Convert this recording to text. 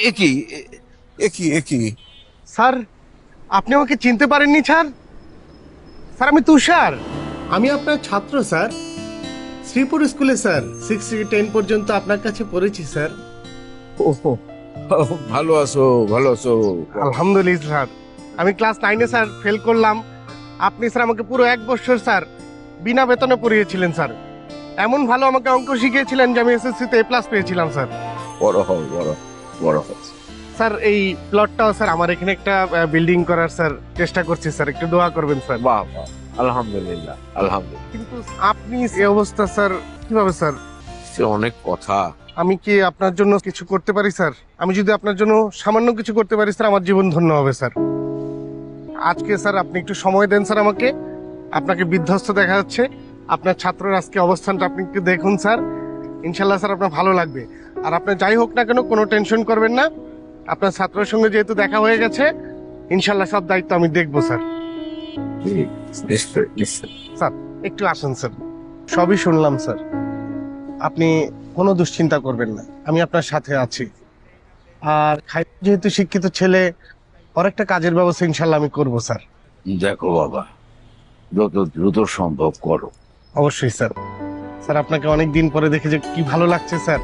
একই একই একই। স্যার, আপনি আমাকে চিনতে পারেননি স্যার? স্যার, আমি তুষার। আমি আপনার ছাত্র স্যার। শ্রীপুর স্কুলে স্যার 6 থেকে 10 পর্যন্ত আপনার কাছে পড়েছি স্যার। ওহো, ভালো আছো, ভালো আছো। আলহামদুলিল্লাহ স্যার। আমি ক্লাস 9-এ স্যার ফেল করলাম। আপনি স্যার আমাকে পুরো 1 বছর স্যার বিনা বেতনে পড়িয়েছিলেন স্যার। এমন ভালো আমাকে অঙ্ক শিখিয়েছিলেন যে আমি এসএসসিতে A+ পেয়েছিলাম স্যার। বড় হও, বড় বড় হও। স্যার, এই প্লটটাও স্যার আমার এখানে একটা বিল্ডিং করার স্যার চেষ্টা করছি স্যার, একটু দোয়া করবেন স্যার। বাহ বাহ, আলহামদুলিল্লাহ আলহামদুলিল্লাহ। কিন্তু আপনি এই অবস্থা স্যার, কিভাবে স্যার? সে অনেক কথা। আমি কি আপনার জন্য কিছু করতে পারি স্যার? আমি যদি আপনার জন্য সামান্য কিছু করতে পারি স্যার, আমার জীবন ধন্য হবে স্যার। আজকে স্যার আপনি একটু সময় দেন স্যার আমাকে। আপনাকে বিধ্বস্ত দেখা যাচ্ছে, আপনার ছাত্রের আজকে অবস্থানটা আপনি একটু দেখুন স্যার। ইনশাল্লাহ স্যার আপনার ভালো লাগবে। আর আপনি যাই হোক না কেন, কোনো টেনশন করবেন না। আপনার ছাত্রের সঙ্গে যেহেতু দেখা হয়ে গেছে, ইনশাল্লাহ সব দায়িত্ব আমি দেখবো স্যার। নিশ্চয় নিশ্চয়। স্যার, একটু আসুন স্যার। সবই শুনলাম স্যার। আপনি কোনো দুশ্চিন্তা করবেন না, আমি আপনার সাথে আছি। আর যেহেতু শিক্ষিত ছেলে, ওর একটা কাজের ব্যবস্থা ইনশাল্লাহ আমি করবো স্যার। দেখো বাবা, যত দ্রুত সম্ভব করো। অবশ্যই স্যার। স্যার, আপনাকে অনেক দিন পরে দেখে যে কি ভালো লাগছে স্যার।